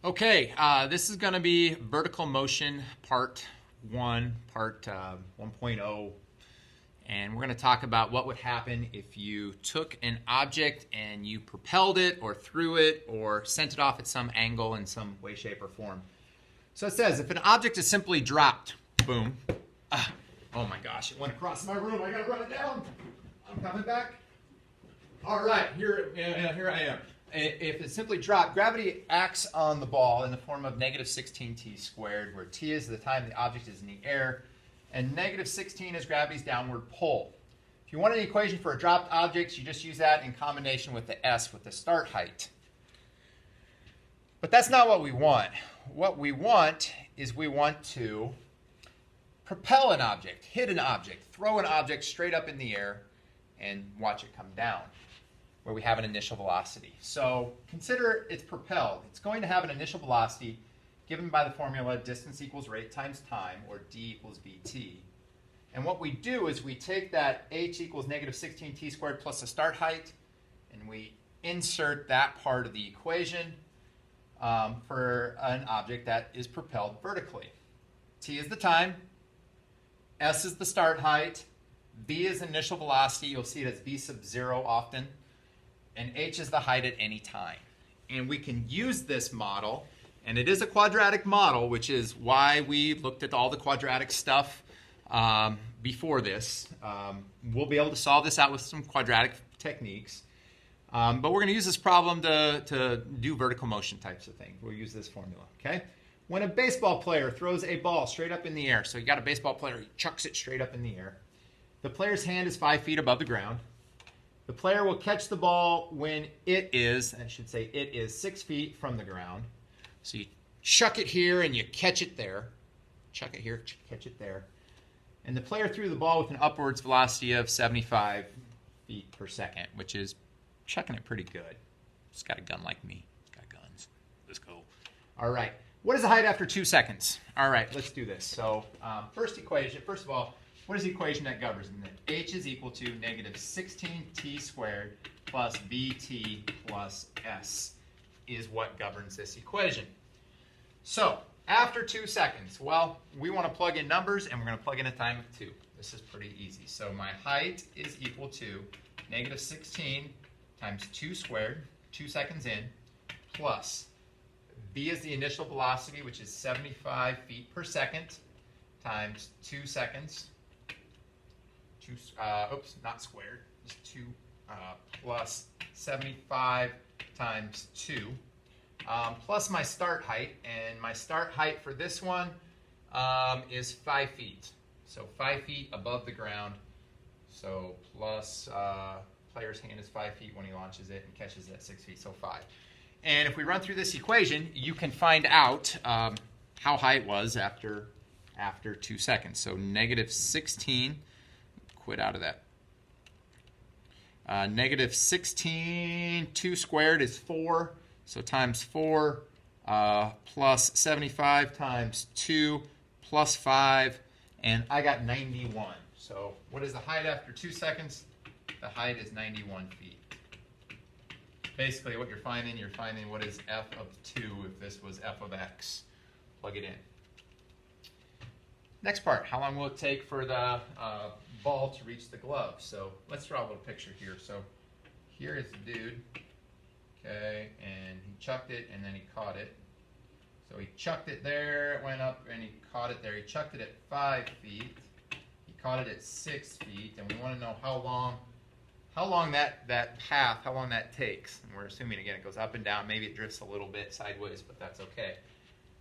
Okay, this is going to be vertical motion part 1, part 1.0, and we're going to talk about what would happen if you took an object and you propelled it or threw it or sent it off at some angle in some way, shape, or form. So it says if an object is simply dropped, boom, oh my gosh, it went across my room, I got to run it down. I'm coming back. All right, here I am. If it's simply dropped, gravity acts on the ball in the form of negative 16t squared, where t is the time the object is in the air, and negative 16 is gravity's downward pull. If you want an equation for a dropped object, you just use that in combination with the s, with the start height. But that's not what we want. What we want is we want to propel an object, hit an object, throw an object straight up in the air, and watch it come down, where we have an initial velocity. So consider it's propelled. It's going to have an initial velocity given by the formula distance equals rate times time, or d equals vt. And what we do is we take that h equals negative 16t squared plus the start height, and we insert that part of the equation for an object that is propelled vertically. T is the time, s is the start height, v is initial velocity, you'll see it as v sub 0 often, and h is the height at any time. And we can use this model, and it is a quadratic model, which is why we looked at all the quadratic stuff before this. We'll be able to solve this out with some quadratic techniques. But we're going to use this problem to do vertical motion types of things. We'll use this formula, okay? When a baseball player throws a ball straight up in the air, so you got a baseball player, he chucks it straight up in the air. The player's hand is 5 feet above the ground. The player will catch the ball when it is 6 feet from the ground. So you chuck it here and you catch it there. Chuck it here, catch it there. And the player threw the ball with an upwards velocity of 75 feet per second, which is chucking it pretty good. It's got a gun like me. It's got guns. Let's go. All right. What is the height after 2 seconds? All right, let's do this. So first of all, what is the equation that governs it? H is equal to negative 16t squared plus vt plus s is what governs this equation. So after 2 seconds, well, we want to plug in numbers, and we're going to plug in a time of 2. This is pretty easy. So my height is equal to negative 16 times 2 squared, 2 seconds in, plus v is the initial velocity, which is 75 feet per second, times 2 seconds. Not squared, just 2 plus 75 times 2, plus my start height, and my start height for this one is 5 feet. So 5 feet above the ground, so plus player's hand is 5 feet when he launches it and catches it at 6 feet, so 5. And if we run through this equation, you can find out how high it was after 2 seconds. So negative 16, quit out of that. Negative 16, 2 squared is 4, so times 4 plus 75 times 2 plus 5, and I got 91. So what is the height after 2 seconds? The height is 91 feet. Basically what you're finding what is f of 2 if this was f of x. Plug it in. Next part, how long will it take for the ball to reach the glove? So let's draw a little picture here. So here is the dude, okay, and he chucked it and then he caught it. So he chucked it there, it went up, and he caught it there. He chucked it at 5 feet. He caught it at 6 feet, and we want to know how long that path, how long that takes. And we're assuming, again, it goes up and down. Maybe it drifts a little bit sideways, but that's okay.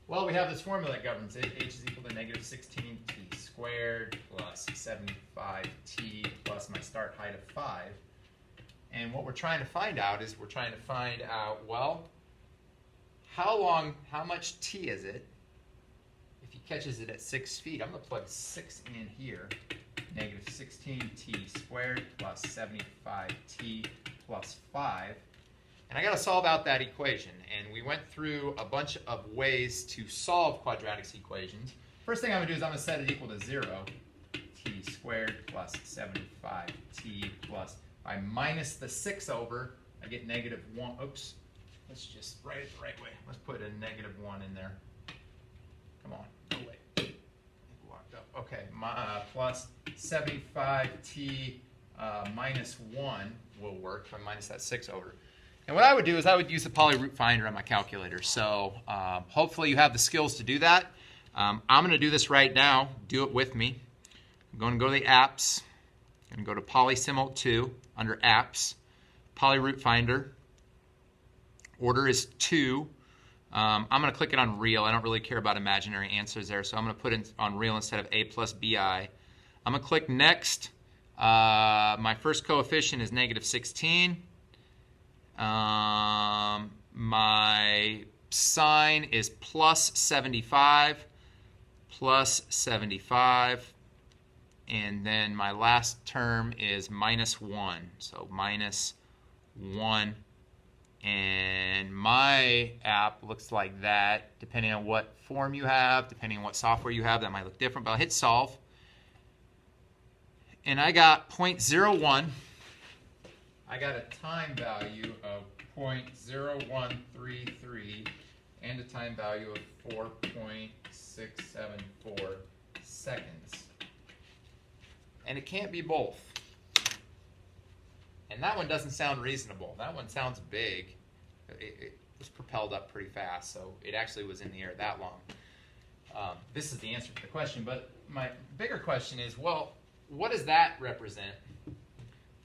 Well, we have this formula that governs it. H is equal to negative 16t squared plus 75t plus my start height of 5. And what we're trying to find out is well, how much t is it if he catches it at 6 feet? I'm going to plug 6 in here. Negative 16t squared plus 75t plus 5. And I got to solve out that equation. And we went through a bunch of ways to solve quadratics equations. First thing I'm going to do is I'm going to set it equal to 0. T squared plus 75t plus, if I minus the 6 over, I get negative 1. Oops. let's just write it the right way. Let's put a -1 in there. Come on, no way. It walked up. Okay, plus 75t minus 1 will work if I minus that 6 over. And what I would do is I would use the poly root finder on my calculator. So hopefully you have the skills to do that. I'm going to do this right now. Do it with me. I'm going to go to the apps. I'm going to go to Polysimul 2 under apps, poly root finder. Order is 2. I'm going to click it on real. I don't really care about imaginary answers there, so I'm going to put it on real instead of a plus bi. I'm going to click next. My first coefficient is -16. My sign is plus 75, and then my last term is -1, so -1. And my app looks like that. Depending on what form you have, depending on what software you have, that might look different, but I'll hit solve. And I got 0.01. I got a time value of 0.0133 and a time value of 4.674 seconds. And it can't be both. And that one doesn't sound reasonable. That one sounds big. It was propelled up pretty fast, so it actually was in the air that long. This is the answer to the question, but my bigger question is, well, what does that represent?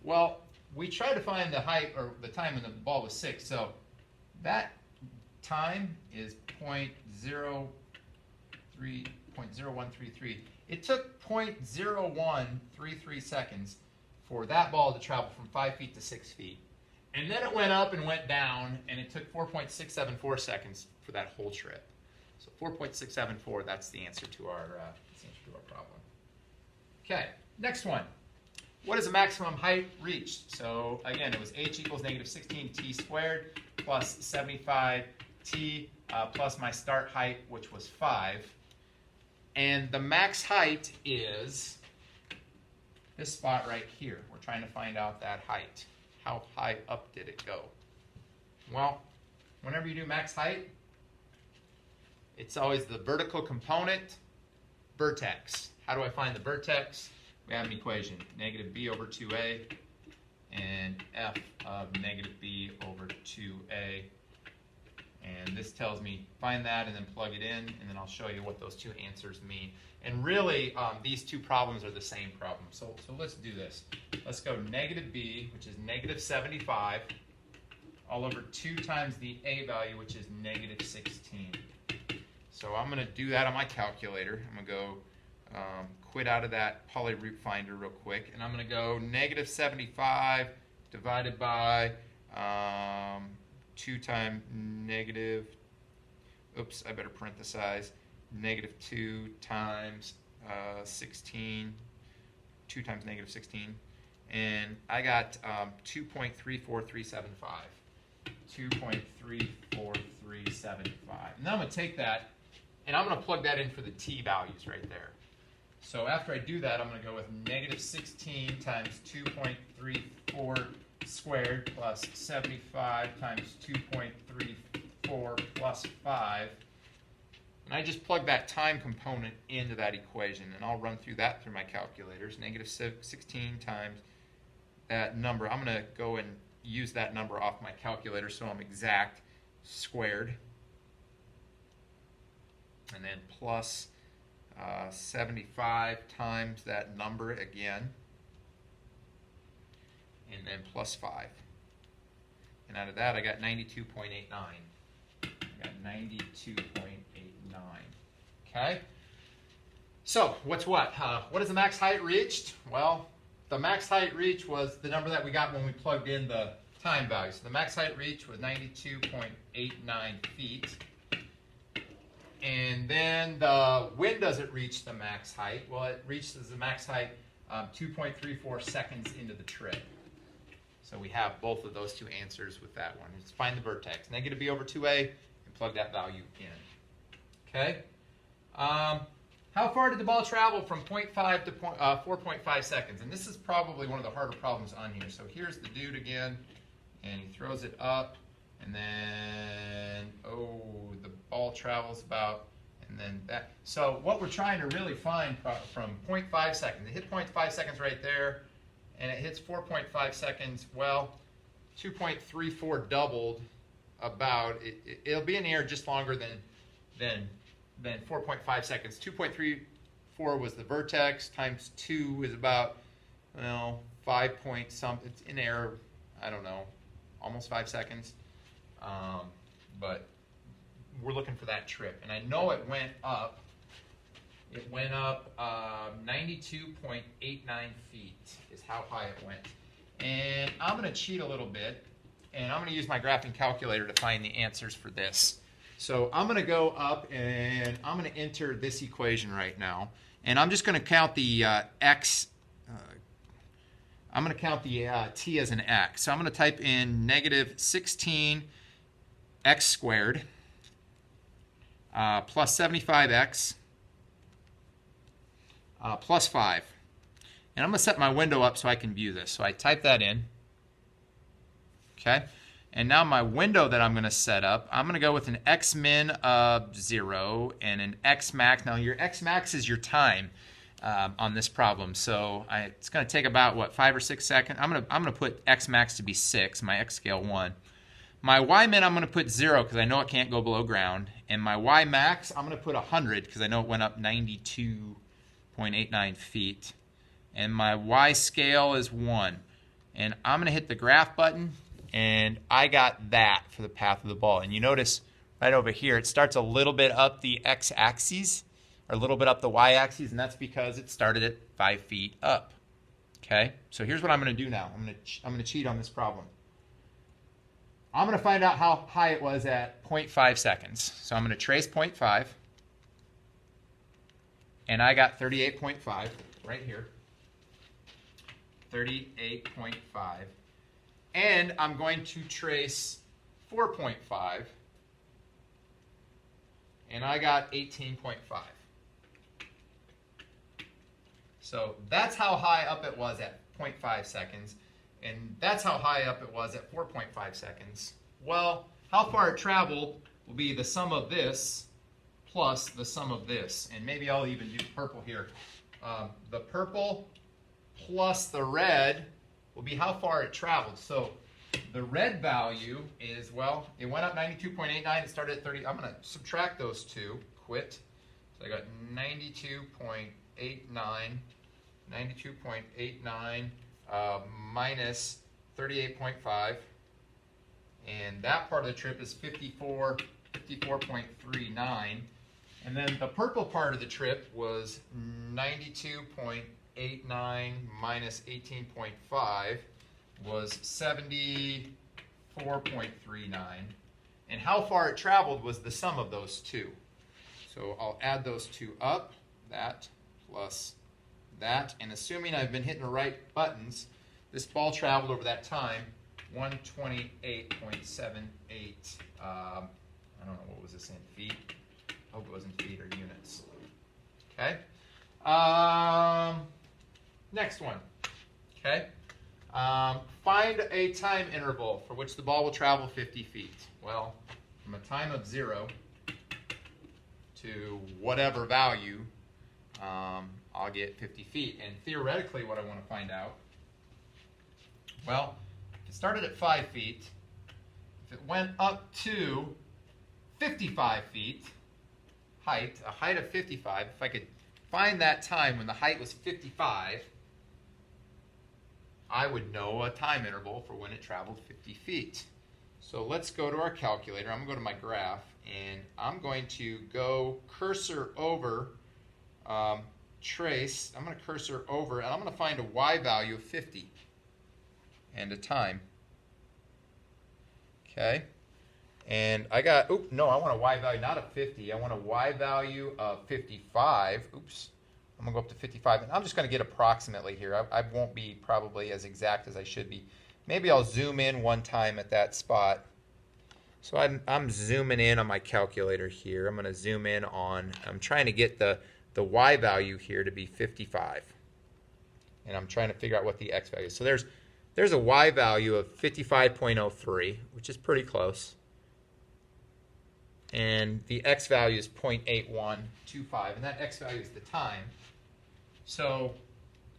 Well, we tried to find the height or the time when the ball was 6, so that time is 0.0133. It took 0.0133 seconds for that ball to travel from 5 feet to 6 feet. And then it went up and went down, and it took 4.674 seconds for that whole trip. So 4.674, that's the answer to our problem. Okay, next one. What is the maximum height reached? So again, it was h equals -16t squared plus 75t plus my start height, which was 5. And the max height is this spot right here. We're trying to find out that height. How high up did it go? Well, whenever you do max height, it's always the vertical component, vertex. How do I find the vertex? We have an equation, -b over 2a and f of -b over 2a. And this tells me find that and then plug it in, and then I'll show you what those two answers mean. And really, these two problems are the same problem. So let's do this. Let's go -b, which is -75, all over 2 times the a value, which is -16. So I'm going to do that on my calculator. I'm going to go quit out of that poly root finder real quick, and I'm going to go -75 divided by 2 times negative, oops, I better parenthesize, -2 times 16, 2 times -16, and I got 2.34375. 2.34375. Now I'm going to take that, and I'm going to plug that in for the t values right there. So after I do that, I'm going to go with -16 times 2.34 squared plus 75 times 2.34 plus 5. And I just plug that time component into that equation, and I'll run through that through my calculators. -16 times that number. I'm going to go and use that number off my calculator so I'm exact, squared. And then plus 75 times that number again, and then plus 5. And out of that, I got 92.89. I got 92.89. Okay? So, what's what? What is the max height reached? Well, the max height reached was the number that we got when we plugged in the time value. So the max height reached was 92.89 feet. And then when does it reach the max height? Well, it reaches the max height 2.34 seconds into the trip. So we have both of those two answers with that one. Let's find the vertex. -b over 2a, and plug that value in. Okay? How far did the ball travel from 0.5 to 4.5 seconds? And this is probably one of the harder problems on here. So here's the dude again, and he throws it up, and then, oh, the ball travels about, and then that. So what we're trying to really find from 0.5 seconds, it hit 0.5 seconds right there, and it hits 4.5 seconds. Well, 2.34 doubled about, it'll be in the air just longer than 4.5 seconds. 2.34 was the vertex, times 2 is about, well, 5 point something. It's in air, I don't know, almost 5 seconds. But we're looking for that trip. And I know it went up. It went up 92.89 feet is how high it went. And I'm going to cheat a little bit, and I'm going to use my graphing calculator to find the answers for this. So I'm going to go up, and I'm going to enter this equation right now. And I'm just going to count the x. I'm going to count the t as an x. So I'm going to type in negative 16 x squared plus 75x plus 5. And I'm going to set my window up so I can view this. So I type that in. Okay. And now my window that I'm going to set up, I'm going to go with an x min of 0 and an x max. Now your x max is your time on this problem. So it's going to take about, what, 5 or 6 seconds? I'm going to put x max to be 6, my x scale 1. My y min I'm going to put 0 because I know it can't go below ground. And my y max I'm going to put 100 because I know it went up 92.89 feet. And my y scale is 1. And I'm going to hit the graph button, and I got that for the path of the ball. And you notice right over here, it starts a little bit up the x-axis, or a little bit up the y-axis, and that's because it started at 5 feet up. Okay, so here's what I'm going to do now. I'm going to cheat on this problem. I'm going to find out how high it was at 0.5 seconds. So I'm going to trace 0.5, and I got 38.5 right here. 38.5. And I'm going to trace 4.5, and I got 18.5. So that's how high up it was at 0.5 seconds, and that's how high up it was at 4.5 seconds. Well, how far it traveled will be the sum of this plus the sum of this, and maybe I'll even do purple here. The purple plus the red will be how far it traveled. So the red value is, well, it went up 92.89. It started at 30. I'm going to subtract those two. Quit. So I got 92.89 minus 38.5. And that part of the trip is 54.39. And then the purple part of the trip was 92.89 minus 18.5 was 74.39. And how far it traveled was the sum of those two. So I'll add those two up, that plus that. And assuming I've been hitting the right buttons, this ball traveled over that time 128.78. I don't know, what was this in feet? I hope it was in feet or units. Okay. Next one. Okay. Find a time interval for which the ball will travel 50 feet. Well, from a time of 0 to whatever value, I'll get 50 feet. And theoretically, what I want to find out, well, if it started at 5 feet, if it went up to 55 feet, a height of 55, if I could find that time when the height was 55, I would know a time interval for when it traveled 50 feet. So let's go to our calculator. I'm going to go to my graph, and I'm going to go cursor over, trace. I'm going to cursor over, and I'm going to find a y value of 50 and a time. Okay. And I got, I want a y value not of 50. I want a y value of 55. Oops. I'm going to go up to 55. And I'm just going to get approximately here. I won't be probably as exact as I should be. Maybe I'll zoom in one time at that spot. So I'm zooming in on my calculator here. I'm going to zoom in on, I'm trying to get the y value here to be 55. And I'm trying to figure out what the x value is. So there's there's a y value of 55.03, which is pretty close. And the x value is 0.8125, and that x value is the time. So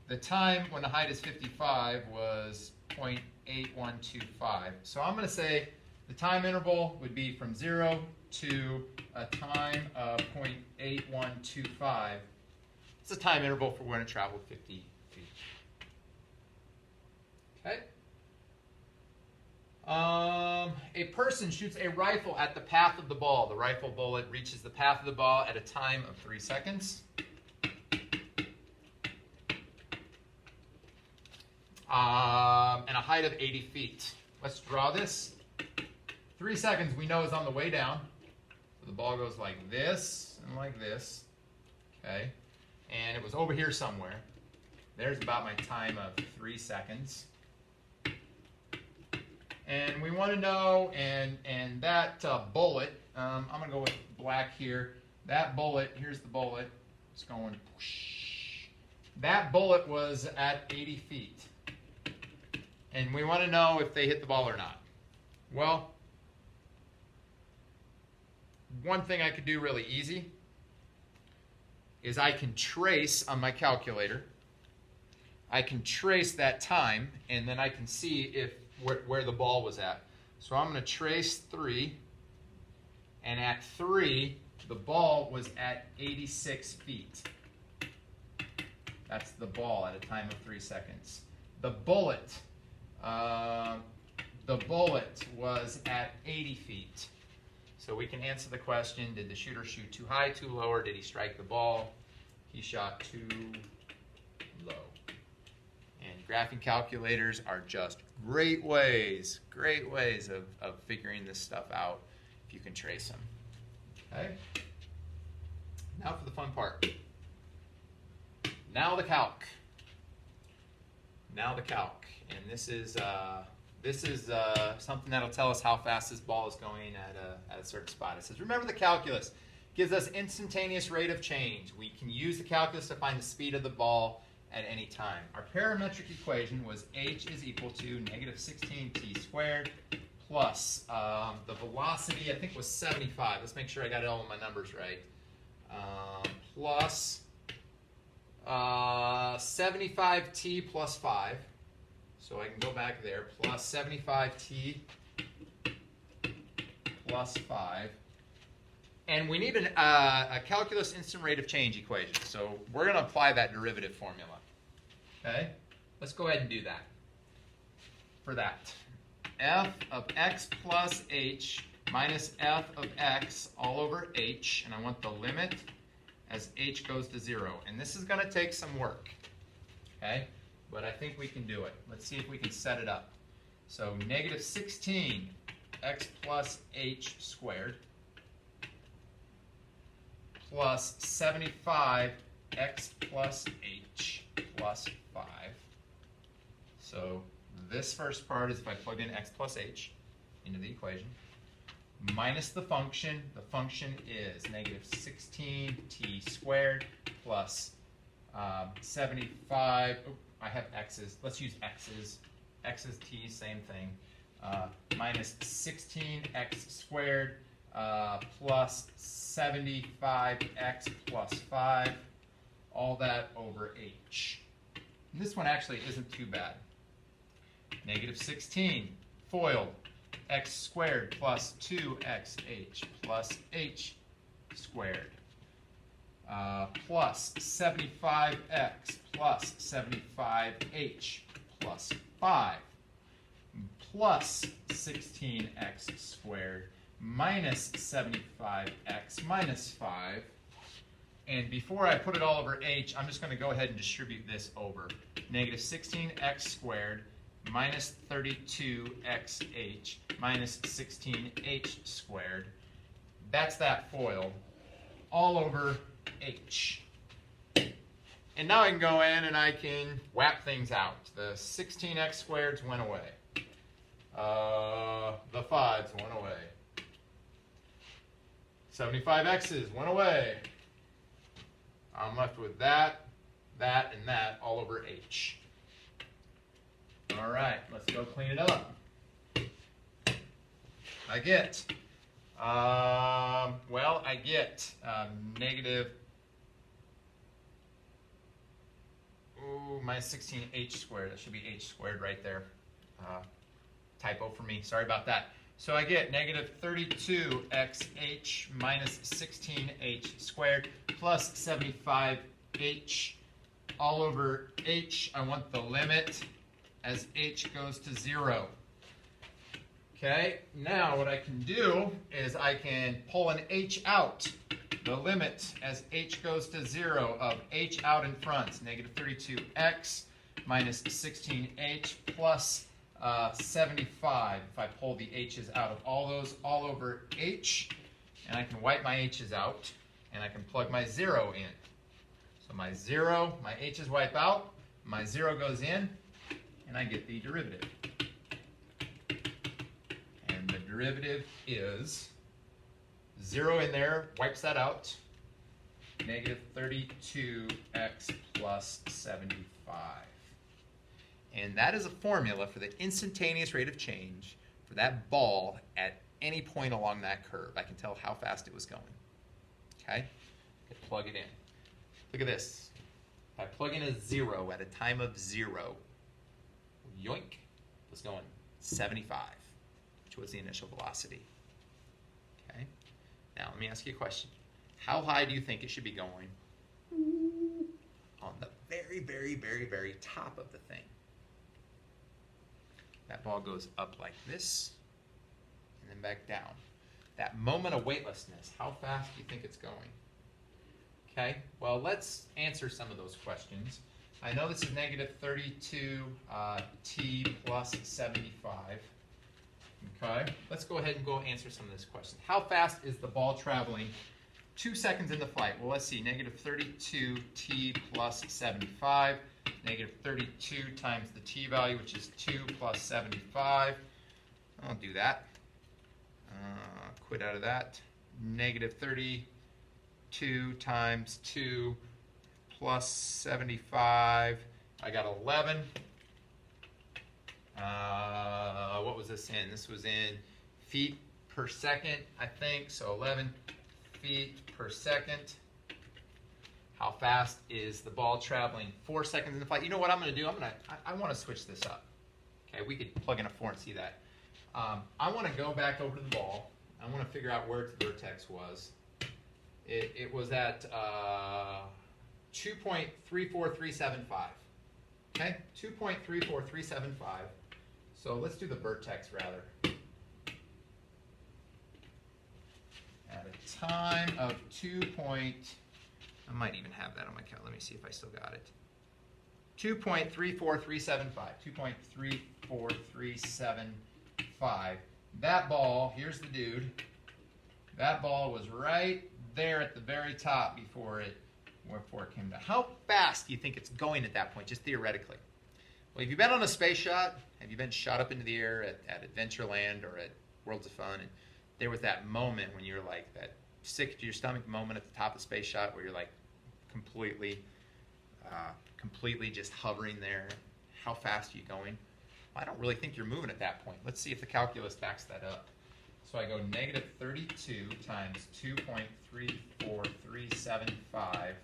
the time when the height is 55 was 0.8125. So I'm going to say the time interval would be from 0 to a time of 0.8125. It's a time interval for when it traveled 50 feet. Okay. A person shoots a rifle at the path of the ball. The rifle bullet reaches the path of the ball at a time of 3 seconds. And a height of 80 feet. Let's draw this. 3 seconds we know is on the way down. So the ball goes like this and like this. Okay. And it was over here somewhere. There's about my time of 3 seconds. And we want to know, and that bullet, I'm going to go with black here. That bullet, here's the bullet. It's going whoosh. That bullet was at 80 feet. And we want to know if they hit the ball or not. Well, one thing I could do really easy is I can trace on my calculator. I can trace that time, and then I can see if where the ball was at. So I'm going to trace 3, and at 3, the ball was at 86 feet. That's the ball at a time of 3 seconds. The bullet was at 80 feet. So we can answer the question, did the shooter shoot too high, too low, or did he strike the ball? He shot too low. And graphing calculators are just great ways of figuring this stuff out if you can trace them. Okay? Now for the fun part. Now the calc. Now the calc. And this is something that'll tell us how fast this ball is going at a certain spot. It says, remember the calculus gives us instantaneous rate of change. We can use the calculus to find the speed of the ball at any time. Our parametric equation was h is equal to negative 16t squared plus the velocity, I think, was 75. Let's make sure I got all of my numbers right. Plus 75t plus 5. So I can go back there. Plus 75t plus 5. And we need a calculus instant rate of change equation. So we're going to apply that derivative formula. Okay? Let's go ahead and do that. For that, f of x plus h minus f of x all over h. And I want the limit as h goes to 0. And this is going to take some work. Okay? But I think we can do it. Let's see if we can set it up. So negative 16 x plus h squared plus 75 x plus h plus 5. So this first part is if I plug in x plus h into the equation, minus the function. The function is negative 16t squared plus 75. Oh, I have x's. Let's use x's. X's, t, same thing. Minus 16x squared plus 75x plus 5. All that over h. And this one actually isn't too bad. Negative 16 foiled. X squared plus 2xh plus h squared. Plus 75x plus 75h plus 5 plus 16x squared minus 75x minus 5. And before I put it all over h, I'm just going to go ahead and distribute this over. Negative 16x squared minus 32xh minus 16h squared. That's that foiled all over h. And now I can go in and I can whap things out. The 16x squareds went away. The 5s went away. 75x's went away. I'm left with that, and that all over h. All right, let's go clean it up. I get, well, I get negative, minus 16h squared. That should be h squared right there. Typo for me. Sorry about that. So I get negative 32xh minus 16h squared plus 75h all over h. I want the limit as h goes to 0. Okay, now what I can do is I can pull an h out. The limit as h goes to 0 of h out in front, negative 32x minus 16h plus 75. If I pull the h's out of all those, all over h, and I can wipe my h's out, and I can plug my 0 in. So my 0, my h's wipe out, my 0 goes in, and I get the derivative. And the derivative is 0 in there, wipes that out, negative 32x plus 75. And that is a formula for the instantaneous rate of change for that ball at any point along that curve. I can tell how fast it was going. Okay? I plug it in. Look at this. If I plug in a 0 at a time of 0, yoink, it was going 75, which was the initial velocity. Okay? Now, let me ask you a question. How high do you think it should be going on the very, very, very, very top of the thing? That ball goes up like this, and then back down. That moment of weightlessness, how fast do you think it's going? Okay, well, let's answer some of those questions. I know this is negative 32 t plus 75. Okay, let's go ahead and go answer some of this question. How fast is the ball traveling 2 seconds into flight? Well, let's see, negative 32 t plus 75. Negative 32 times the t value, which is 2 plus 75. I'll do that. Quit out of that. Negative 32 times 2 plus 75. I got 11. What was this in? This was in feet per second, I think. So 11 feet per second. How fast is the ball traveling 4 seconds in the flight? You know what I'm going to do? I want to switch this up. Okay, we could plug in a 4 and see that. I want to go back over to the ball. I want to figure out where its vertex was. It was at 2.34375. Okay, 2.34375. So let's do the vertex rather. At a time of 2. I might even have that on my calendar. Let me see if I still got it. 2.34375. 2.34375. That ball, here's the dude. That ball was right there at the very top before it came down. How fast do you think it's going at that point, just theoretically? Well, have you been on a space shot? Have you been shot up into the air at Adventureland or at Worlds of Fun? And there was that moment when you're like that sick to your stomach moment at the top of the space shot where you're like completely just hovering there. How fast are you going? Well, I don't really think you're moving at that point. Let's see if the calculus backs that up. So I go negative 32 times 2.34375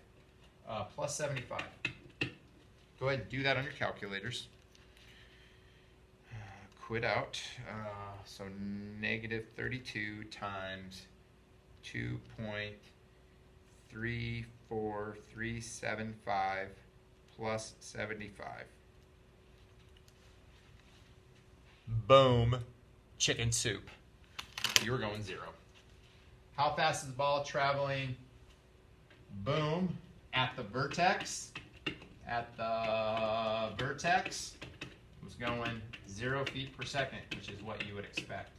plus 75. Go ahead and do that on your calculators. Quit out. So negative 32 times 2.34375 plus 75. Boom. Chicken soup. You were going 0. How fast is the ball traveling? Boom. At the vertex. At the vertex was going 0 feet per second, which is what you would expect.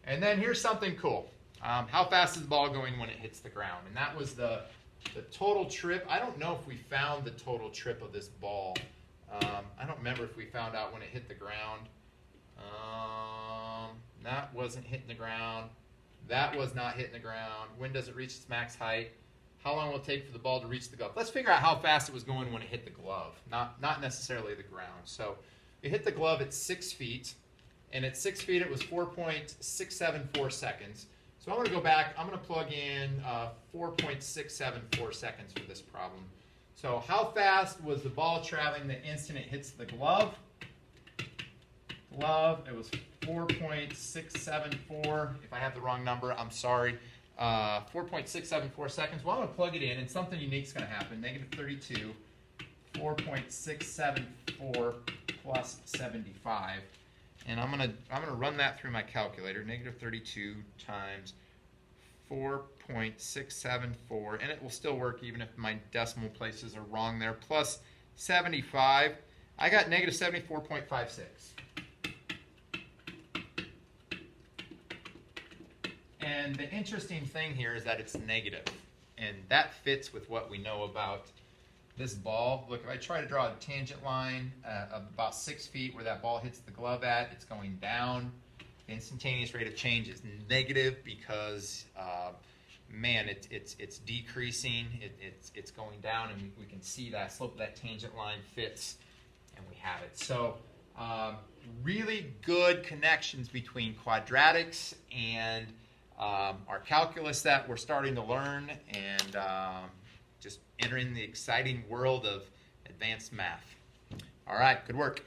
And then here's something cool. How fast is the ball going when it hits the ground? And that was the total trip. I don't know if we found the total trip of this ball. I don't remember if we found out when it hit the ground. That wasn't hitting the ground. That was not hitting the ground. When does it reach its max height? how long will it take for the ball to reach the glove? Let's figure out how fast it was going when it hit the glove, not necessarily the ground. So it hit the glove at 6 feet, and at 6 feet it was 4.674 seconds. So I'm going to go back, I'm going to plug in 4.674 seconds for this problem. So how fast was the ball traveling the instant it hits the glove? It was 4.674. If I have the wrong number, I'm sorry. 4.674 seconds. Well, I'm going to plug it in, and something unique is going to happen. Negative 32, 4.674 plus 75. And I'm gonna run that through my calculator. Negative 32 times 4.674, and it will still work even if my decimal places are wrong there. Plus 75, I got negative 74.56. And the interesting thing here is that it's negative, and that fits with what we know about this ball. Look, if I try to draw a tangent line of about 6 feet where that ball hits the glove at, it's going down. The instantaneous rate of change is negative because, man, it's decreasing. It's going down, and we can see that slope of that tangent line fits, and we have it. So really good connections between quadratics and our calculus that we're starting to learn, and just entering the exciting world of advanced math. All right, good work.